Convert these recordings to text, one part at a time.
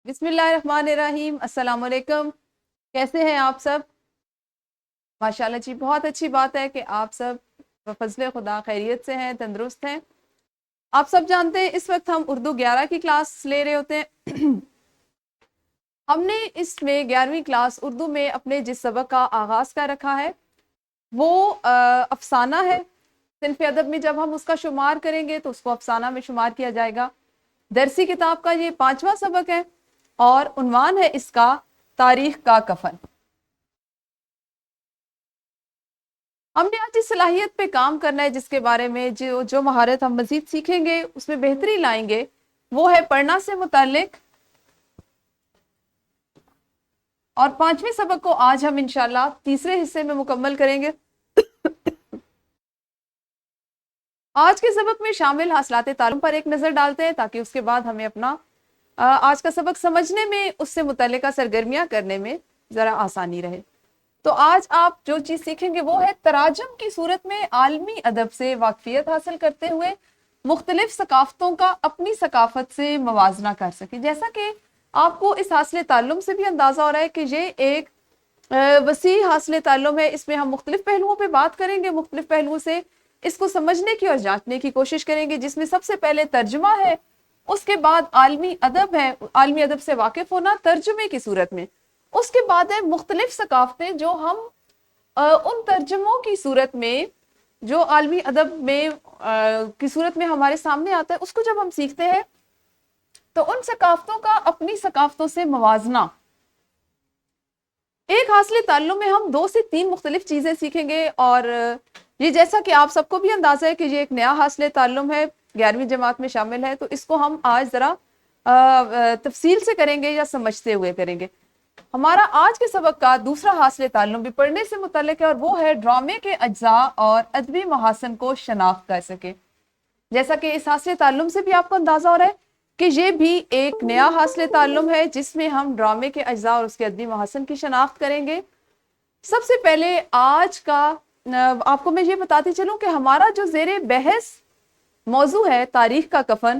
بسم اللہ الرحمن الرحیم۔ السلام علیکم، کیسے ہیں آپ سب؟ ماشاءاللہ جی، بہت اچھی بات ہے کہ آپ سب بفضل خدا خیریت سے ہیں، تندرست ہیں۔ آپ سب جانتے ہیں اس وقت ہم اردو 11 کی کلاس لے رہے ہوتے ہیں۔ ہم نے اس میں 11ویں کلاس اردو میں اپنے جس سبق کا آغاز کر رکھا ہے وہ افسانہ ہے۔ صنف ادب میں جب ہم اس کا شمار کریں گے تو اس کو افسانہ میں شمار کیا جائے گا۔ درسی کتاب کا یہ 5واں سبق ہے اور عنوان ہے اس کا تاریخ کا کفن۔ ہم نے آج اس صلاحیت پہ کام کرنا ہے جس کے بارے میں جو مہارت ہم مزید سیکھیں گے اس میں بہتری لائیں گے، وہ ہے پڑھنا سے متعلق۔ اور 5ویں سبق کو آج ہم انشاءاللہ تیسرے حصے میں مکمل کریں گے۔ آج کے سبق میں شامل حاصلات تعلم پر ایک نظر ڈالتے ہیں تاکہ اس کے بعد ہمیں اپنا آج کا سبق سمجھنے میں، اس سے متعلقہ سرگرمیاں کرنے میں ذرا آسانی رہے۔ تو آج آپ جو چیز سیکھیں گے وہ ہے تراجم کی صورت میں عالمی ادب سے واقفیت حاصل کرتے ہوئے مختلف ثقافتوں کا اپنی ثقافت سے موازنہ کر سکیں۔ جیسا کہ آپ کو اس حاصل تعلم سے بھی اندازہ ہو رہا ہے کہ یہ ایک وسیع حاصل تعلم ہے۔ اس میں ہم مختلف پہلوؤں پہ بات کریں گے، مختلف پہلوؤں سے اس کو سمجھنے کی اور جانچنے کی کوشش کریں گے، جس میں سب سے پہلے ترجمہ ہے، اس کے بعد عالمی ادب ہے، عالمی ادب سے واقف ہونا ترجمے کی صورت میں، اس کے بعد ہے مختلف ثقافتیں جو ہم ان ترجموں کی صورت میں، جو عالمی ادب میں کی صورت میں ہمارے سامنے آتا ہے، اس کو جب ہم سیکھتے ہیں تو ان ثقافتوں کا اپنی ثقافتوں سے موازنہ۔ ایک حاصل تعلم میں ہم 2 سے 3 مختلف چیزیں سیکھیں گے، اور یہ جیسا کہ آپ سب کو بھی اندازہ ہے کہ یہ ایک نیا حاصل تعلم ہے، 11ویں جماعت میں شامل ہے، تو اس کو ہم آج ذرا تفصیل سے کریں گے یا سمجھتے ہوئے کریں گے۔ ہمارا آج کے سبق کا دوسرا حاصل تعلم بھی پڑھنے سے متعلق ہے، اور وہ ہے ڈرامے کے اجزاء اور ادبی محاسن کو شناخت کر سکے۔ جیسا کہ اس حاصل تعلم سے بھی آپ کو اندازہ ہو رہا ہے کہ یہ بھی ایک نیا حاصل تعلم ہے جس میں ہم ڈرامے کے اجزاء اور اس کے ادبی محاسن کی شناخت کریں گے۔ سب سے پہلے آج کا آپ کو میں یہ بتاتی چلوں کہ ہمارا جو زیر بحث موضوع ہے تاریخ کا کفن،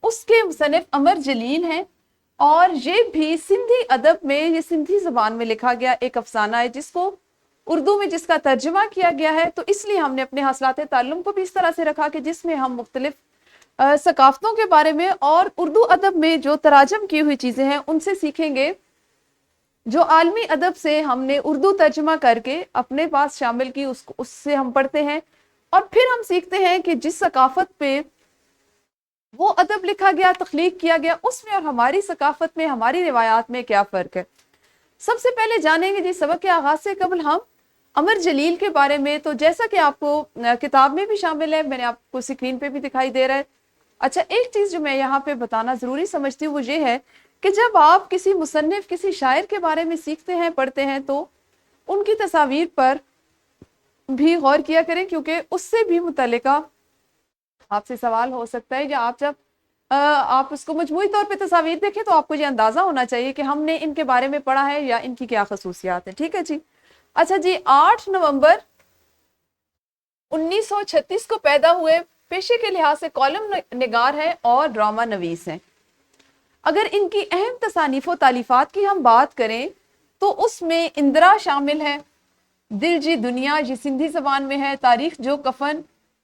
اس کے مصنف عمر جلیل ہیں، اور یہ بھی سندھی ادب میں، یہ سندھی زبان میں لکھا گیا ایک افسانہ ہے جس کو اردو میں جس کا ترجمہ کیا گیا ہے۔ تو اس لیے ہم نے اپنے حاصلات تعلم کو بھی اس طرح سے رکھا کہ جس میں ہم مختلف ثقافتوں کے بارے میں اور اردو ادب میں جو تراجم کی ہوئی چیزیں ہیں ان سے سیکھیں گے، جو عالمی ادب سے ہم نے اردو ترجمہ کر کے اپنے پاس شامل کی، اس سے ہم پڑھتے ہیں، اور پھر ہم سیکھتے ہیں کہ جس ثقافت پہ وہ ادب لکھا گیا، تخلیق کیا گیا، اس میں اور ہماری ثقافت میں، ہماری روایات میں کیا فرق ہے۔ سب سے پہلے جانیں گے جی سبق کے آغاز سے قبل ہم عمر جلیل کے بارے میں۔ تو جیسا کہ آپ کو کتاب میں بھی شامل ہے، میں نے آپ کو سکرین پہ بھی دکھائی دے رہا ہے۔ اچھا، ایک چیز جو میں یہاں پہ بتانا ضروری سمجھتی ہوں وہ یہ ہے کہ جب آپ کسی مصنف، کسی شاعر کے بارے میں سیکھتے ہیں، پڑھتے ہیں، تو ان کی تصاویر پر بھی غور کیا کریں، کیونکہ اس سے بھی متعلقہ آپ سے سوال ہو سکتا ہے، یا آپ جب آپ اس کو مجموعی طور پہ تصاویر دیکھیں تو آپ کو یہ اندازہ ہونا چاہیے کہ ہم نے ان کے بارے میں پڑھا ہے یا ان کی کیا خصوصیات ہیں۔ ٹھیک ہے جی؟ اچھا جی، 8 نومبر 1936 کو پیدا ہوئے، پیشے کے لحاظ سے کالم نگار ہیں اور ڈرامہ نویس ہیں۔ اگر ان کی اہم تصانیف و تالیفات کی ہم بات کریں تو اس میں اندرا شامل ہے، دل جی دنیا یہ سندھی زبان میں ہے، تاریخ جو کفن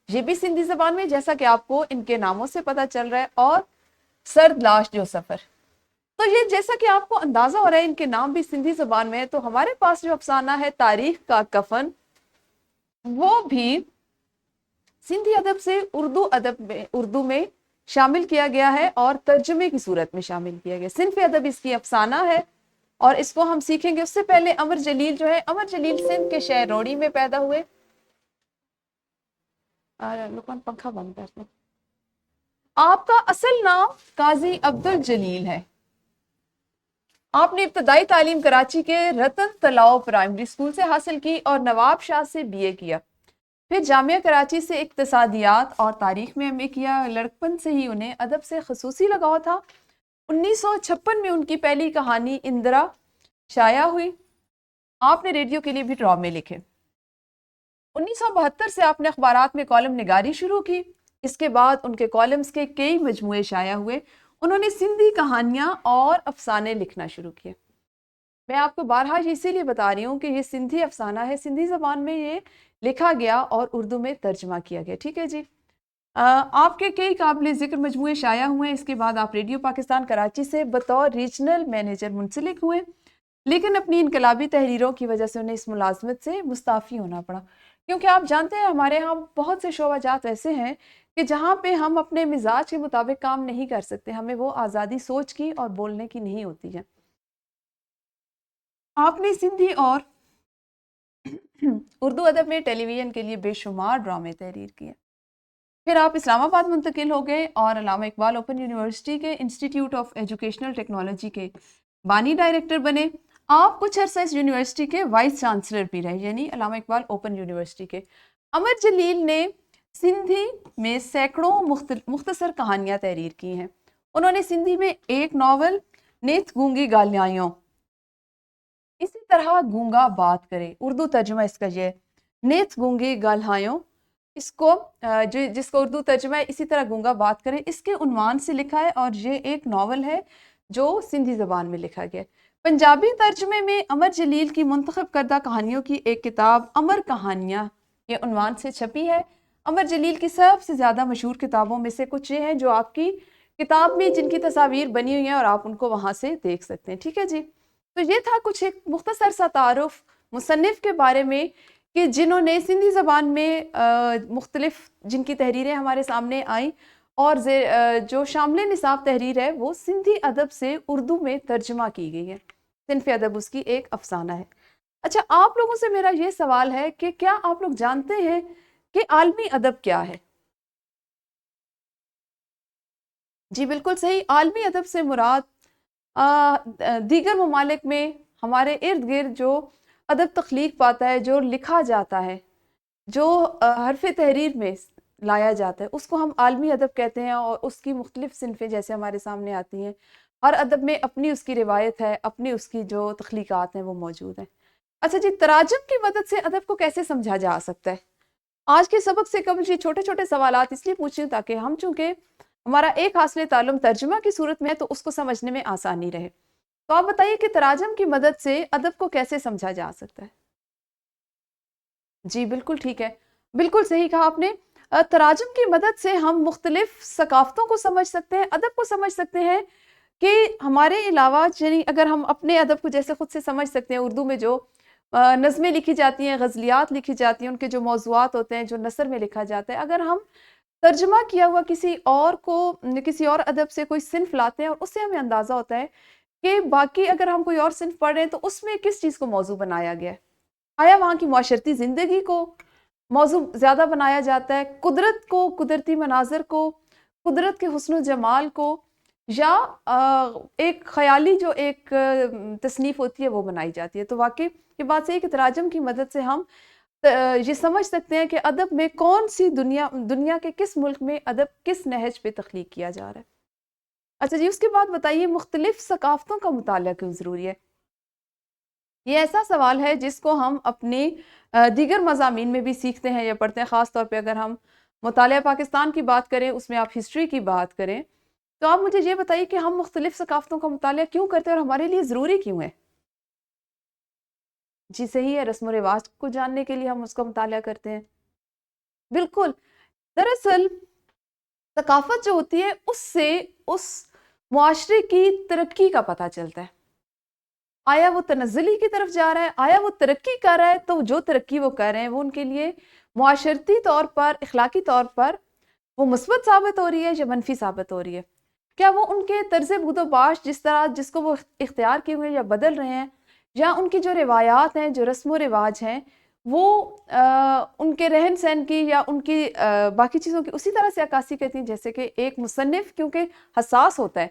یہ بھی سندھی زبان میں، جیسا کہ آپ کو ان کے ناموں سے پتہ چل رہا ہے، اور سرد لاش جو سفر۔ تو یہ جیسا کہ آپ کو اندازہ ہو رہا ہے ان کے نام بھی سندھی زبان میں ہے، تو ہمارے پاس جو افسانہ ہے تاریخ کا کفن، وہ بھی سندھی ادب سے اردو میں شامل کیا گیا ہے اور ترجمے کی صورت میں شامل کیا گیا۔ صنف ادب اس کی افسانہ ہے اور اس کو ہم سیکھیں گے۔ اس سے پہلے عمر جلیل جو ہے، عمر جلیل سندھ کے شہر روڑی میں پیدا ہوئے۔ پنکھا بند کر دو۔ آپ کا اصل نام قاضی عبدالجلیل ہے۔ آپ نے ابتدائی تعلیم کراچی کے رتن تلاؤ پرائمری اسکول سے حاصل کی اور نواب شاہ سے بی اے کیا، پھر جامعہ کراچی سے اقتصادیات اور تاریخ میں ایم اے کیا۔ لڑکپن سے ہی انہیں ادب سے خصوصی لگاؤ تھا۔ 1956 میں ان کی پہلی کہانی اندرا شائع ہوئی۔ آپ نے ریڈیو کے لیے بھی ڈرامے لکھے۔ 1972 سے آپ نے اخبارات میں کالم نگاری شروع کی۔ اس کے بعد ان کے کالمز کے کئی مجموعے شائع ہوئے۔ انہوں نے سندھی کہانیاں اور افسانے لکھنا شروع کیے. میں آپ کو بارہا اسی لیے بتا رہی ہوں کہ یہ سندھی افسانہ ہے, سندھی زبان میں یہ لکھا گیا اور اردو میں ترجمہ کیا گیا. ٹھیک ہے جی. آپ کے کئی قابل ذکر مجموعے شائع ہوئے. اس کے بعد آپ ریڈیو پاکستان کراچی سے بطور ریجنل مینیجر منسلک ہوئے, لیکن اپنی انقلابی تحریروں کی وجہ سے انہیں اس ملازمت سے مستعفی ہونا پڑا, کیونکہ آپ جانتے ہیں ہمارے ہاں بہت سے شعبہ جات ایسے ہیں کہ جہاں پہ ہم اپنے مزاج کے مطابق کام نہیں کر سکتے, ہمیں وہ آزادی سوچ کی اور بولنے کی نہیں ہوتی ہے. آپ نے سندھی اور اردو ادب میں ٹیلی ویژن کے لیے بے شمار ڈرامے تحریر کیے. پھر آپ اسلام آباد منتقل ہو گئے اور علامہ اقبال اوپن یونیورسٹی کے انسٹیٹیوٹ آف ایجوکیشنل ٹیکنالوجی کے بانی ڈائریکٹر بنے. آپ کچھ عرصہ اس یونیورسٹی کے وائس چانسلر بھی رہے, یعنی علامہ اقبال اوپن یونیورسٹی کے. امر جلیل نے سندھی میں سینکڑوں مختصر کہانیاں تحریر کی ہیں. انہوں نے سندھی میں ایک ناول نیت گونگی گالیائیوں, اسی طرح گونگا بات کرے, اردو ترجمہ اس کا یہ ہے نیت گونگی گالہایوں, اس کو جس کو اردو ترجمہ ہے اسی طرح گونگا بات کرے, اس کے عنوان سے لکھا ہے اور یہ ایک ناول ہے جو سندھی زبان میں لکھا گیا. پنجابی ترجمے میں امر جلیل کی منتخب کردہ کہانیوں کی ایک کتاب امر کہانیاں یہ عنوان سے چھپی ہے. امر جلیل کی سب سے زیادہ مشہور کتابوں میں سے کچھ یہ ہیں جو آپ کی کتاب میں جن کی تصاویر بنی ہوئی ہیں اور آپ ان کو وہاں سے دیکھ سکتے ہیں. ٹھیک ہے جی. تو یہ تھا کچھ ایک مختصر سا تعارف مصنف کے بارے میں کہ جنہوں نے سندھی زبان میں مختلف جن کی تحریریں ہمارے سامنے آئیں, اور جو شامل نصاب تحریر ہے وہ سندھی ادب سے اردو میں ترجمہ کی گئی ہے. صنف ادب اس کی ایک افسانہ ہے. اچھا, آپ لوگوں سے میرا یہ سوال ہے کہ کیا آپ لوگ جانتے ہیں کہ عالمی ادب کیا ہے؟ جی بالکل صحیح. عالمی ادب سے مراد دیگر ممالک میں ہمارے ارد گرد جو ادب تخلیق پاتا ہے, جو لکھا جاتا ہے, جو حرف تحریر میں لایا جاتا ہے, اس کو ہم عالمی ادب کہتے ہیں. اور اس کی مختلف صنفیں جیسے ہمارے سامنے آتی ہیں, ہر ادب میں اپنی اس کی روایت ہے, اپنی اس کی جو تخلیقات ہیں وہ موجود ہیں. اچھا جی, تراجم کی مدد سے ادب کو کیسے سمجھا جا سکتا ہے؟ آج کے سبق سے قبل جی چھوٹے چھوٹے سوالات اس لیے پوچھیں تاکہ ہم, چونکہ ہمارا ایک حاصل تعلم ترجمہ کی صورت میں ہے, تو اس کو سمجھنے میں آسانی رہے. تو آپ بتائیے کہ تراجم کی مدد سے ادب کو کیسے سمجھا جا سکتا ہے؟ جی بالکل ٹھیک ہے, بالکل صحیح کہا آپ نے. تراجم کی مدد سے ہم مختلف ثقافتوں کو سمجھ سکتے ہیں, ادب کو سمجھ سکتے ہیں کہ ہمارے علاوہ, یعنی اگر ہم اپنے ادب کو جیسے خود سے سمجھ سکتے ہیں, اردو میں جو نظمیں لکھی جاتی ہیں, غزلیات لکھی جاتی ہیں, ان کے جو موضوعات ہوتے ہیں جو نثر میں لکھا جاتا ہے, اگر ہم ترجمہ کیا ہوا کسی اور کو, کسی اور ادب سے کوئی صنف لاتے ہیں, اور اس سے ہمیں اندازہ ہوتا ہے کہ باقی اگر ہم کوئی اور صنف پڑھ رہے ہیں تو اس میں کس چیز کو موضوع بنایا گیا ہے. آیا وہاں کی معاشرتی زندگی کو موضوع زیادہ بنایا جاتا ہے, قدرت کو, قدرتی مناظر کو, قدرت کے حسن و جمال کو, یا ایک خیالی جو ایک تصنیف ہوتی ہے وہ بنائی جاتی ہے. تو واقعی یہ بات صحیح ہے کہ تراجم کی مدد سے ہم یہ سمجھ سکتے ہیں کہ ادب میں کون سی دنیا کے کس ملک میں ادب کس نہج پہ تخلیق کیا جا رہا ہے. اچھا جی, اس کے بعد بتائیے مختلف ثقافتوں کا مطالعہ کیوں ضروری ہے؟ یہ ایسا سوال ہے جس کو ہم اپنے دیگر مضامین میں بھی سیکھتے ہیں یا پڑھتے ہیں. خاص طور پہ اگر ہم مطالعہ پاکستان کی بات کریں, اس میں آپ ہسٹری کی بات کریں, تو آپ مجھے یہ بتائیے کہ ہم مختلف ثقافتوں کا مطالعہ کیوں کرتے ہیں اور ہمارے لیے ضروری کیوں ہے؟ جی صحیح ہے, رسم و رواج کو جاننے کے لیے ہم اس کا مطالعہ کرتے ہیں. بالکل. دراصل ثقافت جو ہوتی ہے اس سے اس معاشرے کی ترقی کا پتہ چلتا ہے. آیا وہ تنزلی کی طرف جا رہا ہے, آیا وہ ترقی کر رہا ہے, تو جو ترقی وہ کر رہے ہیں وہ ان کے لیے معاشرتی طور پر, اخلاقی طور پر وہ مثبت ثابت ہو رہی ہے یا منفی ثابت ہو رہی ہے؟ کیا وہ ان کے طرز بود و باش جس کو وہ اختیار کیے ہوئے یا بدل رہے ہیں, یا ان کی جو روایات ہیں, جو رسم و رواج ہیں, وہ ان کے رہن سہن کی یا ان کی باقی چیزوں کی اسی طرح سے عکاسی کرتی ہیں جیسے کہ ایک مصنف کیونکہ حساس ہوتا ہے,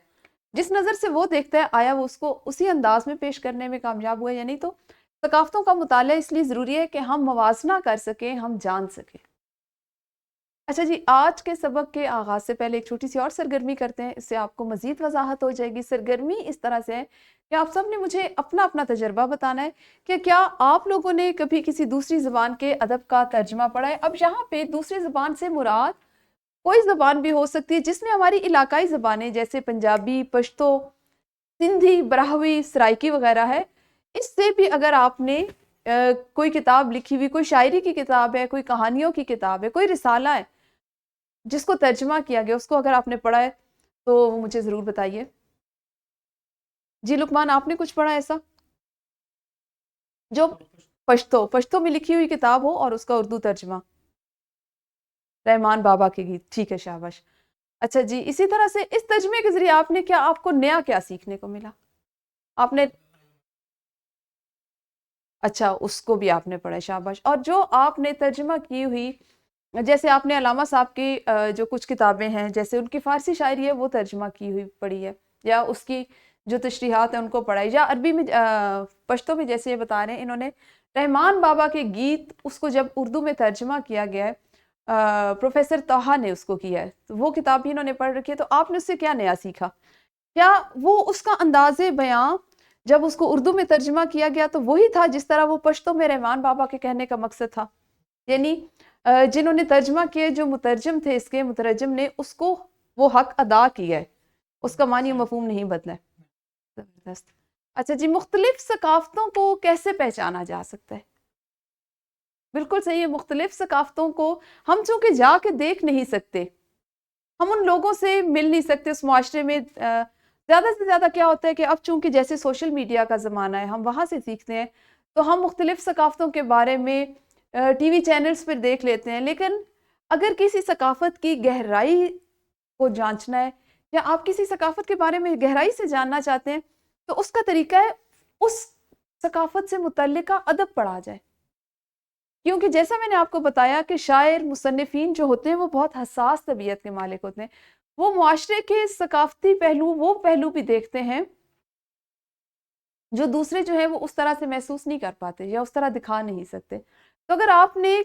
جس نظر سے وہ دیکھتا ہے آیا وہ اس کو اسی انداز میں پیش کرنے میں کامیاب ہوا یا نہیں. تو ثقافتوں کا مطالعہ اس لیے ضروری ہے کہ ہم موازنہ کر سکیں, ہم جان سکیں. اچھا جی, آج کے سبق کے آغاز سے پہلے ایک چھوٹی سی اور سرگرمی کرتے ہیں, اس سے آپ کو مزید وضاحت ہو جائے گی. سرگرمی اس طرح سے ہے کہ آپ سب نے مجھے اپنا اپنا تجربہ بتانا ہے کہ کیا آپ لوگوں نے کبھی کسی دوسری زبان کے ادب کا ترجمہ پڑھا ہے. اب یہاں پہ دوسری زبان سے مراد کوئی زبان بھی ہو سکتی ہے جس میں ہماری علاقائی زبانیں جیسے پنجابی، پشتو، سندھی، براہوی، سرائکی وغیرہ ہے، اس سے بھی اگر آپ نے کوئی کتاب لکھی ہوئی، کوئی شاعری کی کتاب ہے، کوئی کہانیوں کی کتاب ہے، کوئی رسالہ ہے جس کو ترجمہ کیا گیا، اس کو اگر آپ نے پڑھا ہے تو مجھے ضرور بتائیے۔ جی لقمان، آپ نے کچھ پڑھا ایسا جو پشتو میں لکھی ہوئی کتاب ہو اور اس کا اردو ترجمہ؟ رحمان بابا کے گیت، ٹھیک ہے، شاباش۔ اچھا جی، اسی طرح سے اس ترجمے کے ذریعے آپ نے آپ کو نیا کیا سیکھنے کو ملا؟ آپ نے اچھا اس کو بھی آپ نے پڑھا، شاباش۔ اور جو آپ نے ترجمہ کی ہوئی، جیسے آپ نے علامہ صاحب کی جو کچھ کتابیں ہیں، جیسے ان کی فارسی شاعری ہے وہ ترجمہ کی ہوئی پڑھی ہے، یا اس کی جو تشریحات ہیں ان کو پڑھا ہے، یا عربی میں پشتو میں جیسے یہ بتا رہے ہیں انہوں نے رحمان بابا کے گیت، اس کو جب اردو میں ترجمہ کیا گیا ہے، پروفیسر طہا نے اس کو کیا ہے، تو وہ کتاب بھی انہوں نے پڑھ رکھی ہے، تو آپ نے اس سے کیا نیا سیکھا؟ کیا وہ اس کا انداز بیاں جب اس کو اردو میں ترجمہ کیا گیا تو وہی تھا جس طرح وہ پشتو میں رحمان بابا کے کہنے کا مقصد تھا؟ یعنی جنہوں نے ترجمہ کیے، جو مترجم تھے، اس کے مترجم نے اس کو وہ حق ادا کیا ہے، اس کا معنی و مفہوم نہیں بدلا ہے۔ زبردست۔ اچھا جی، مختلف ثقافتوں کو کیسے پہچانا جا سکتا ہے؟ بالکل صحیح ہے، مختلف ثقافتوں کو ہم چونکہ جا کے دیکھ نہیں سکتے، ہم ان لوگوں سے مل نہیں سکتے اس معاشرے میں، زیادہ سے زیادہ کیا ہوتا ہے کہ اب چونکہ جیسے سوشل میڈیا کا زمانہ ہے، ہم وہاں سے سیکھتے ہیں، تو ہم مختلف ثقافتوں کے بارے میں ٹی وی چینلز پر دیکھ لیتے ہیں، لیکن اگر کسی ثقافت کی گہرائی کو جانچنا ہے، یا آپ کسی ثقافت کے بارے میں گہرائی سے جاننا چاہتے ہیں، تو اس کا طریقہ ہے اس ثقافت سے متعلقہ ادب پڑھا جائے، کیونکہ جیسا میں نے آپ کو بتایا کہ شاعر، مصنفین جو ہوتے ہیں وہ بہت حساس طبیعت کے مالک ہوتے ہیں، وہ معاشرے کے ثقافتی پہلو، وہ پہلو بھی دیکھتے ہیں جو دوسرے جو ہے وہ اس طرح سے محسوس نہیں کر پاتے یا اس طرح دکھا نہیں سکتے۔ تو اگر آپ نے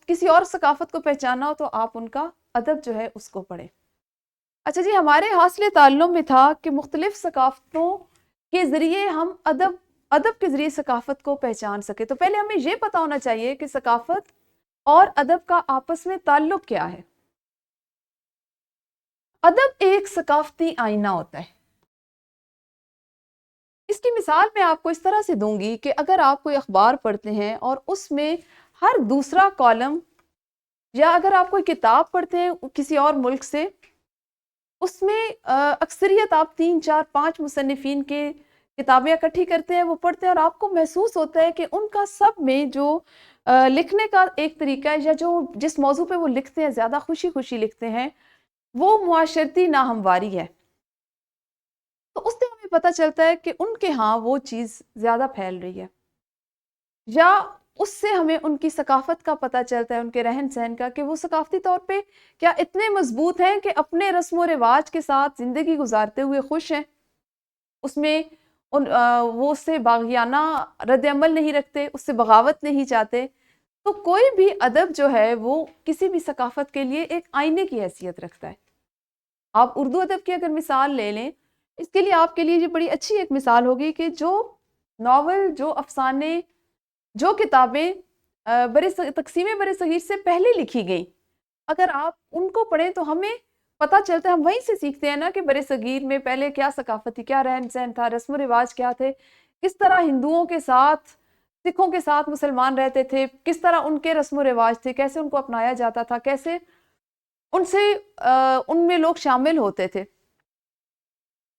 کسی اور ثقافت کو پہچانا ہو تو آپ ان کا ادب جو ہے اس کو پڑھیں۔ اچھا جی، ہمارے حاصل تعلم میں تھا کہ مختلف ثقافتوں کے ذریعے ہم ادب کے ذریعے ثقافت کو پہچان سکے، تو پہلے ہمیں یہ پتا ہونا چاہیے کہ ثقافت اور ادب کا آپس میں تعلق کیا ہے۔ ادب ایک ثقافتی آئینہ ہوتا ہے۔ اس کی مثال میں آپ کو اس طرح سے دوں گی کہ اگر آپ کوئی اخبار پڑھتے ہیں اور اس میں ہر دوسرا کالم، یا اگر آپ کوئی کتاب پڑھتے ہیں کسی اور ملک سے، اس میں اکثریت آپ 3 4 5 مصنفین کے کتابیں اکٹھی کرتے ہیں، وہ پڑھتے ہیں، اور آپ کو محسوس ہوتا ہے کہ ان کا سب میں جو لکھنے کا ایک طریقہ ہے، یا جو جس موضوع پہ وہ لکھتے ہیں زیادہ خوشی خوشی لکھتے ہیں، وہ معاشرتی ناہمواری ہے۔ تو اس سے ہمیں پتہ چلتا ہے کہ ان کے ہاں وہ چیز زیادہ پھیل رہی ہے، یا اس سے ہمیں ان کی ثقافت کا پتہ چلتا ہے، ان کے رہن سہن کا، کہ وہ ثقافتی طور پہ کیا اتنے مضبوط ہیں کہ اپنے رسم و رواج کے ساتھ زندگی گزارتے ہوئے خوش ہیں، اس میں وہ اس سے باغیانہ رد عمل نہیں رکھتے، اس سے بغاوت نہیں چاہتے۔ تو کوئی بھی ادب جو ہے وہ کسی بھی ثقافت کے لیے ایک آئینے کی حیثیت رکھتا ہے۔ آپ اردو ادب کی اگر مثال لے لیں، اس کے لیے آپ کے لیے یہ بڑی اچھی ایک مثال ہوگی کہ جو ناول، جو افسانے، جو کتابیں تقسیم بر صغیر سے پہلے لکھی گئیں، اگر آپ ان کو پڑھیں تو ہمیں پتہ چلتا ہے، ہم وہیں سے سیکھتے ہیں نا کہ بر صغیر میں پہلے کیا ثقافت تھی، کیا رہن سہن تھا، رسم و رواج کیا تھے، کس طرح ہندوؤں کے ساتھ، سکھوں کے ساتھ مسلمان رہتے تھے، کس طرح ان کے رسم و رواج تھے، کیسے ان کو اپنایا جاتا تھا، کیسے ان سے ان میں لوگ شامل ہوتے تھے۔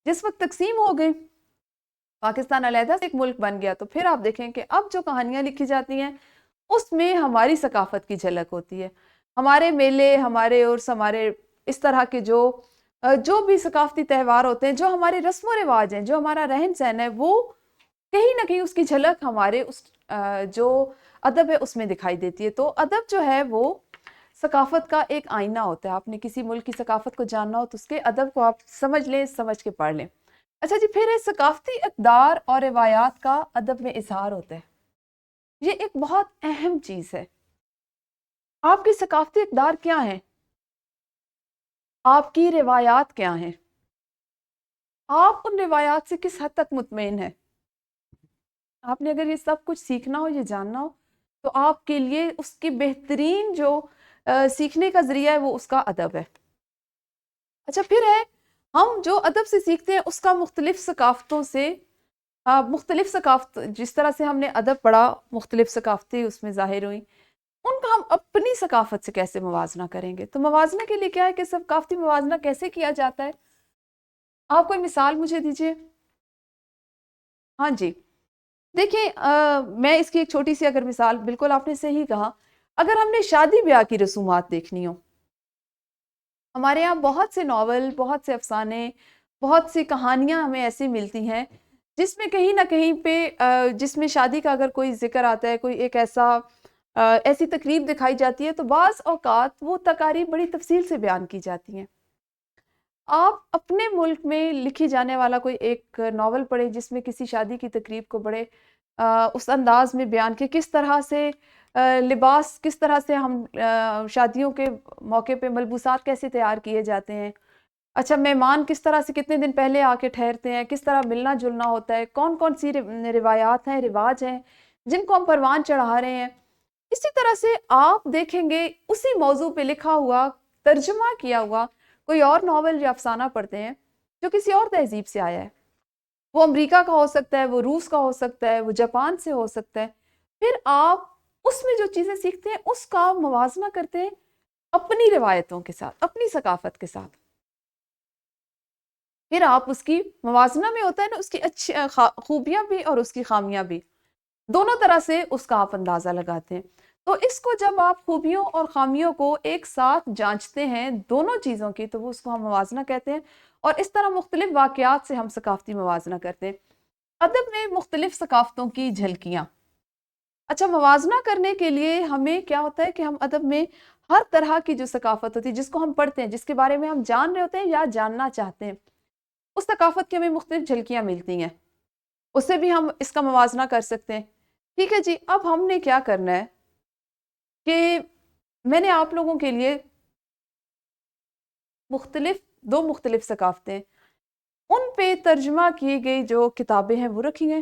جس وقت تقسیم ہو گئی، پاکستان علیحدہ سے ایک ملک بن گیا، تو پھر آپ دیکھیں کہ اب جو کہانیاں لکھی جاتی ہیں اس میں ہماری ثقافت کی جھلک ہوتی ہے، ہمارے میلے، ہمارے عرس، ہمارے اس طرح کے جو بھی ثقافتی تہوار ہوتے ہیں، جو ہمارے رسم و رواج ہیں، جو ہمارا رہن سہن ہے، وہ کہیں نہ کہیں اس کی جھلک ہمارے اس جو ادب ہے اس میں دکھائی دیتی ہے۔ تو ادب جو ہے وہ ثقافت کا ایک آئینہ ہوتا ہے۔ آپ نے کسی ملک کی ثقافت کو جاننا ہو تو اس کے ادب کو آپ سمجھ لیں، سمجھ کے پڑھ لیں۔ اچھا جی، پھر ثقافتی اقدار اور روایات کا ادب میں اظہار ہوتا ہے۔ یہ ایک بہت اہم چیز ہے۔ آپ کی ثقافتی اقدار کیا ہیں؟ آپ کی روایات کیا ہیں؟ آپ ان روایات سے کس حد تک مطمئن ہیں؟ آپ نے اگر یہ سب کچھ سیکھنا ہو، یہ جاننا ہو، تو آپ کے لیے اس کی بہترین جو سیکھنے کا ذریعہ ہے وہ اس کا ادب ہے. اچھا پھر ہے ہم جو ادب سے سیکھتے ہیں اس کا مختلف ثقافتوں سے مختلف ثقافت، جس طرح سے ہم نے ادب پڑھا مختلف ثقافتیں اس میں ظاہر ہوئیں، ان کا ہم اپنی ثقافت سے کیسے موازنہ کریں گے؟ تو موازنہ کے لیے کیا ہے کہ ثقافتی موازنہ کیسے کیا جاتا ہے؟ آپ کوئی مثال مجھے دیجئے. ہاں جی دیکھیں میں اس کی ایک چھوٹی سی اگر مثال، بالکل آپ نے صحیح کہا، اگر ہم نے شادی بیاہ کی رسومات دیکھنی ہو، ہمارے یہاں بہت سے ناول، بہت سے افسانے، بہت سی کہانیاں ہمیں ایسی ملتی ہیں جس میں کہیں نہ کہیں پہ جس میں شادی کا اگر کوئی ذکر آتا ہے، کوئی ایک ایسی تقریب دکھائی جاتی ہے، تو بعض اوقات وہ تقاریب بڑی تفصیل سے بیان کی جاتی ہیں. آپ اپنے ملک میں لکھی جانے والا کوئی ایک ناول پڑھیں جس میں کسی شادی کی تقریب کو بڑے اس انداز میں بیان کہ کس طرح سے لباس، کس طرح سے ہم شادیوں کے موقع پہ ملبوسات کیسے تیار کیے جاتے ہیں، اچھا مہمان کس طرح سے کتنے دن پہلے آ کے ٹھہرتے ہیں، کس طرح ملنا جلنا ہوتا ہے، کون کون سی روایات ہیں، رواج ہیں جن کو ہم پروان چڑھا رہے ہیں. اسی طرح سے آپ دیکھیں گے اسی موضوع پہ لکھا ہوا، ترجمہ کیا ہوا کوئی اور ناول یا افسانہ پڑھتے ہیں جو کسی اور تہذیب سے آیا ہے. وہ امریکہ کا ہو سکتا ہے، وہ روس کا ہو سکتا ہے، وہ جاپان سے ہو سکتا ہے. پھر آپ اس میں جو چیزیں سیکھتے ہیں اس کا موازنہ کرتے ہیں اپنی روایتوں کے ساتھ، اپنی ثقافت کے ساتھ. پھر آپ اس کی موازنہ میں ہوتا ہے نا، اس کی اچھی خوبیاں بھی اور اس کی خامیاں بھی، دونوں طرح سے اس کا آپ اندازہ لگاتے ہیں. تو اس کو جب آپ خوبیوں اور خامیوں کو ایک ساتھ جانچتے ہیں دونوں چیزوں کی، تو وہ اس کو ہم موازنہ کہتے ہیں. اور اس طرح مختلف واقعات سے ہم ثقافتی موازنہ کرتے ہیں. ادب میں مختلف ثقافتوں کی جھلکیاں. اچھا موازنہ کرنے کے لیے ہمیں کیا ہوتا ہے کہ ہم ادب میں ہر طرح کی جو ثقافت ہوتی ہے جس کو ہم پڑھتے ہیں، جس کے بارے میں ہم جان رہے ہوتے ہیں یا جاننا چاہتے ہیں، اس ثقافت کی ہمیں مختلف جھلکیاں ملتی ہیں، اس سے بھی ہم اس کا موازنہ کر سکتے ہیں. ٹھیک ہے جی، اب ہم نے کیا کرنا ہے کہ میں نے آپ لوگوں کے لیے دو مختلف ثقافتیں، ان پہ ترجمہ کی گئی جو کتابیں ہیں وہ رکھی ہیں.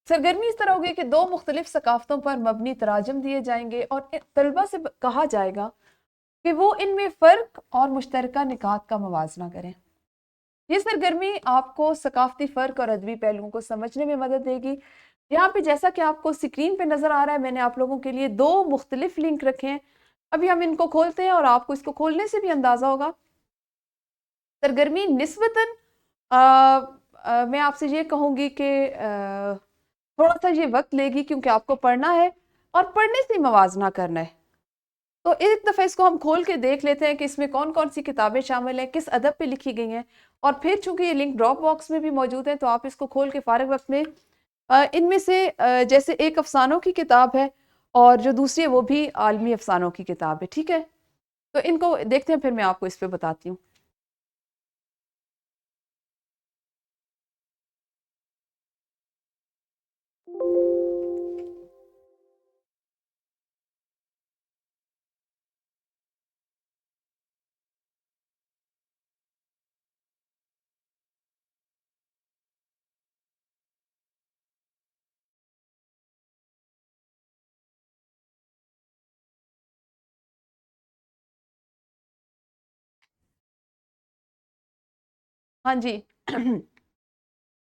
سرگرمی اس طرح ہوگی کہ دو مختلف ثقافتوں پر مبنی تراجم دیے جائیں گے اور طلبہ سے کہا جائے گا کہ وہ ان میں فرق اور مشترکہ نکات کا موازنہ کریں. یہ سرگرمی آپ کو ثقافتی فرق اور ادبی پہلوؤں کو سمجھنے میں مدد دے گی. یہاں پہ جیسا کہ آپ کو اسکرین پہ نظر آ رہا ہے، میں نے آپ لوگوں کے لیے دو مختلف لنک رکھے ہیں. ابھی ہم ان کو کھولتے ہیں اور آپ کو اس کو کھولنے سے بھی اندازہ ہوگا. سرگرمی نسبتاً میں آپ سے یہ کہوں گی کہ تھوڑا سا یہ وقت لے گی کیونکہ آپ کو پڑھنا ہے اور پڑھنے سے موازنہ کرنا ہے. تو ایک دفعہ اس کو ہم کھول کے دیکھ لیتے ہیں کہ اس میں کون کون سی کتابیں شامل ہیں، کس ادب پہ لکھی گئی ہیں. اور پھر چونکہ یہ لنک ڈراپ باکس میں بھی موجود ہے تو آپ اس کو کھول کے فارغ وقت میں ان میں سے جیسے ایک افسانوں کی کتاب ہے اور جو دوسری ہے وہ بھی عالمی افسانوں کی کتاب ہے. ٹھیک ہے، تو ان کو دیکھتے ہیں پھر میں آپ کو اس پہ بتاتی ہوں. ہاں جی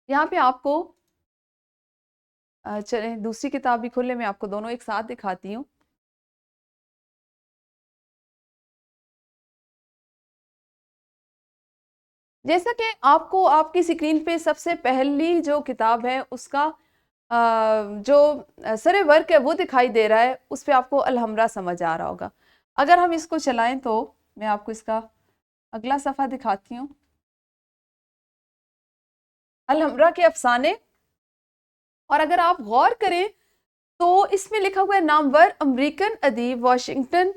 یہاں پہ آپ کو چلیں دوسری کتاب بھی کھولے، میں آپ کو دونوں ایک ساتھ دکھاتی ہوں. جیسا کہ آپ کو آپ کی سکرین پہ سب سے پہلی جو کتاب ہے اس کا جو سر ورک ہے وہ دکھائی دے رہا ہے، اس پہ آپ کو الحمرا سمجھ آ رہا ہوگا. اگر ہم اس کو چلائیں تو میں آپ کو اس کا اگلا صفحہ دکھاتی ہوں. الحمرا کے افسانے، اور اگر آپ غور کریں تو اس میں لکھا ہوا ہے نامور امریکن ادیب واشنگٹن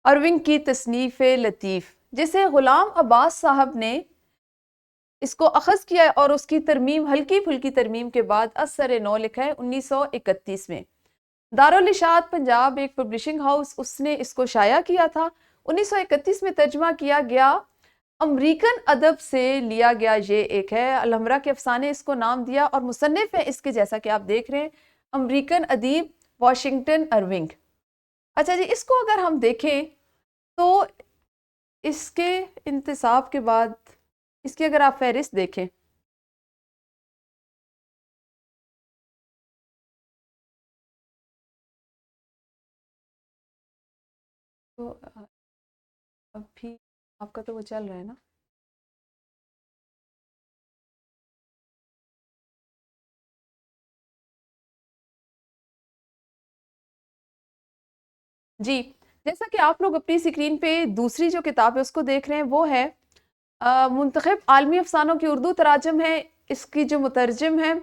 ارونگ کی تصنیف لطیف، جسے غلام عباس صاحب نے اس کو اخذ کیا ہے اور اس کی ترمیم، ہلکی پھلکی ترمیم کے بعد اثر نو لکھا ہے 1931 میں. دارالاشاعت پنجاب ایک پبلشنگ ہاؤس، اس نے اس کو شائع کیا تھا. 1931 میں ترجمہ کیا گیا، امریکن ادب سے لیا گیا یہ ایک ہے. الحمرا کے افسانے اس کو نام دیا اور مصنف ہے اس کے جیسا کہ آپ دیکھ رہے ہیں امریکن ادیب واشنگٹن ارونگ. اچھا جی، اس کو اگر ہم دیکھیں تو اس کے انتصاب کے بعد اس کی اگر آپ فہرست دیکھیں تو ابھی آپ کا تو وہ چل رہا ہے نا. جی، جیسا کہ آپ لوگ اپنی اسکرین پہ دوسری جو کتاب ہے اس کو دیکھ رہے ہیں، وہ ہے منتخب عالمی افسانوں کی اردو تراجم ہے. اس کی جو مترجم ہے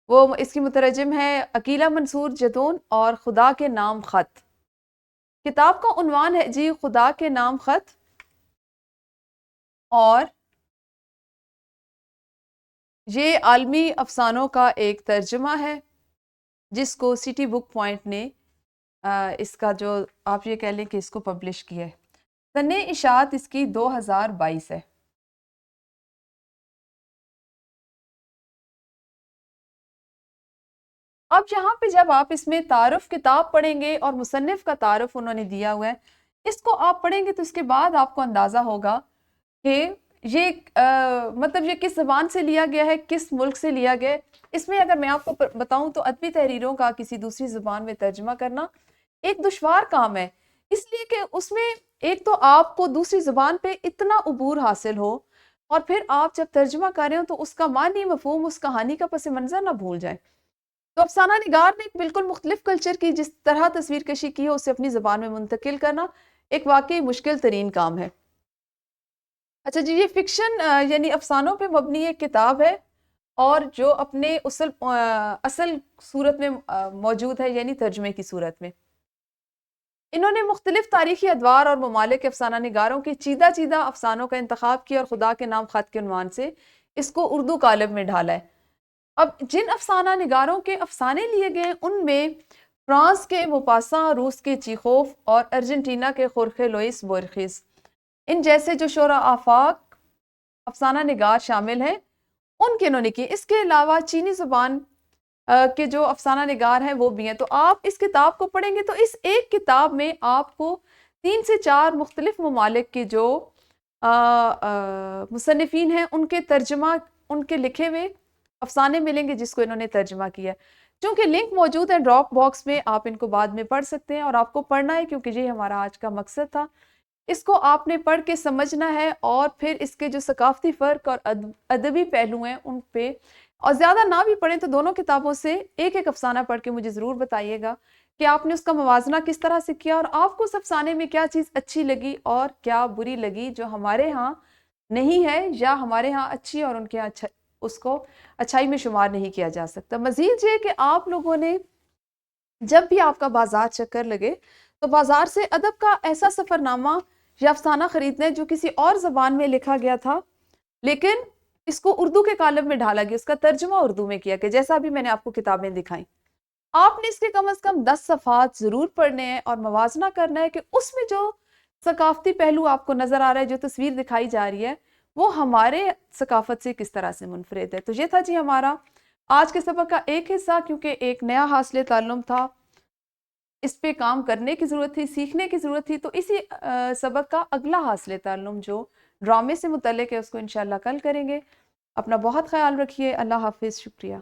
وہ اس کی مترجم ہے عقیلہ منصور جدون اور خدا کے نام خط. کتاب کا عنوان ہے جی خدا کے نام خط، اور یہ عالمی افسانوں کا ایک ترجمہ ہے جس کو سٹی بک پوائنٹ نے اس کا جو آپ یہ کہہ لیں کہ اس کو پبلش کیا ہے. سنِ اشاعت اس کی 2022 ہے. اب یہاں پہ جب آپ اس میں تعارف کتاب پڑھیں گے اور مصنف کا تعارف انہوں نے دیا ہوا ہے، اس کو آپ پڑھیں گے تو اس کے بعد آپ کو اندازہ ہوگا کہ یہ مطلب یہ کس زبان سے لیا گیا ہے، کس ملک سے لیا گیا ہے. اس میں اگر میں آپ کو بتاؤں تو ادبی تحریروں کا کسی دوسری زبان میں ترجمہ کرنا ایک دشوار کام ہے، اس لیے کہ اس میں ایک تو آپ کو دوسری زبان پہ اتنا عبور حاصل ہو، اور پھر آپ جب ترجمہ کر رہے ہو تو اس کا معنی مفہوم، اس کہانی کا پس منظر نہ بھول جائیں. تو افسانہ نگار نے ایک بالکل مختلف کلچر کی جس طرح تصویر کشی کی ہے اسے اپنی زبان میں منتقل کرنا ایک واقعی مشکل ترین کام ہے. اچھا جی، یہ فکشن یعنی افسانوں پہ مبنی ایک کتاب ہے اور جو اپنے اصل صورت میں موجود ہے، یعنی ترجمے کی صورت میں. انہوں نے مختلف تاریخی ادوار اور ممالک کے افسانہ نگاروں کے چیدہ چیدہ افسانوں کا انتخاب کیا اور خدا کے نام خط کے عنوان سے اس کو اردو قالب میں ڈھالا ہے. اب جن افسانہ نگاروں کے افسانے لیے گئے ان میں فرانس کے موپاساں، روس کے چیخوف اور ارجنٹینا کے خورخے لوئس بورخیس ان جیسے جو شعراء آفاق افسانہ نگار شامل ہیں، ان کے انہوں نے کی. اس کے علاوہ چینی زبان کے جو افسانہ نگار ہیں وہ بھی ہیں. تو آپ اس کتاب کو پڑھیں گے تو اس ایک کتاب میں آپ کو 3 سے 4 مختلف ممالک کے جو مصنفین ہیں ان کے ترجمہ، ان کے لکھے ہوئے افسانے ملیں گے جس کو انہوں نے ترجمہ کیا. چونکہ لنک موجود ہے ڈراپ باکس میں، آپ ان کو بعد میں پڑھ سکتے ہیں، اور آپ کو پڑھنا ہے کیونکہ یہ ہمارا آج کا مقصد تھا. اس کو آپ نے پڑھ کے سمجھنا ہے اور پھر اس کے جو ثقافتی فرق اور ادبی پہلو ہیں ان پہ، اور زیادہ نہ بھی پڑھیں تو دونوں کتابوں سے ایک ایک افسانہ پڑھ کے مجھے ضرور بتائیے گا کہ آپ نے اس کا موازنہ کس طرح سے کیا اور آپ کو اس افسانے میں کیا چیز اچھی لگی اور کیا بری لگی جو ہمارے ہاں نہیں ہے، یا ہمارے ہاں اچھی اور ان کے ہاں اس کو اچھائی میں شمار نہیں کیا جا سکتا. مزید یہ کہ آپ لوگوں نے جب بھی آپ کا بازار چکر لگے تو بازار سے ادب کا ایسا سفر نامہ یا افسانہ خریدنا ہے جو کسی اور زبان میں لکھا گیا تھا لیکن اس کو اردو کے کالم میں ڈھالا گیا، اس کا ترجمہ اردو میں کیا کہ جیسا بھی میں نے آپ کو کتابیں دکھائیں. آپ نے اس کے کم از کم 10 صفحات ضرور پڑھنے ہیں اور موازنہ کرنا ہے کہ اس میں جو ثقافتی پہلو آپ کو نظر آ رہا ہے، جو تصویر دکھائی جا رہی ہے، وہ ہمارے ثقافت سے کس طرح سے منفرد ہے. تو یہ تھا جی ہمارا آج کے سبق کا ایک حصہ، کیونکہ ایک نیا حاصل تعلم تھا، اس پہ کام کرنے کی ضرورت تھی، سیکھنے کی ضرورت تھی. تو اسی سبق کا اگلا حاصل تعلم جو ڈرامے سے متعلق ہے اس کو انشاءاللہ کل کریں گے. اپنا بہت خیال رکھیے. اللہ حافظ. شکریہ.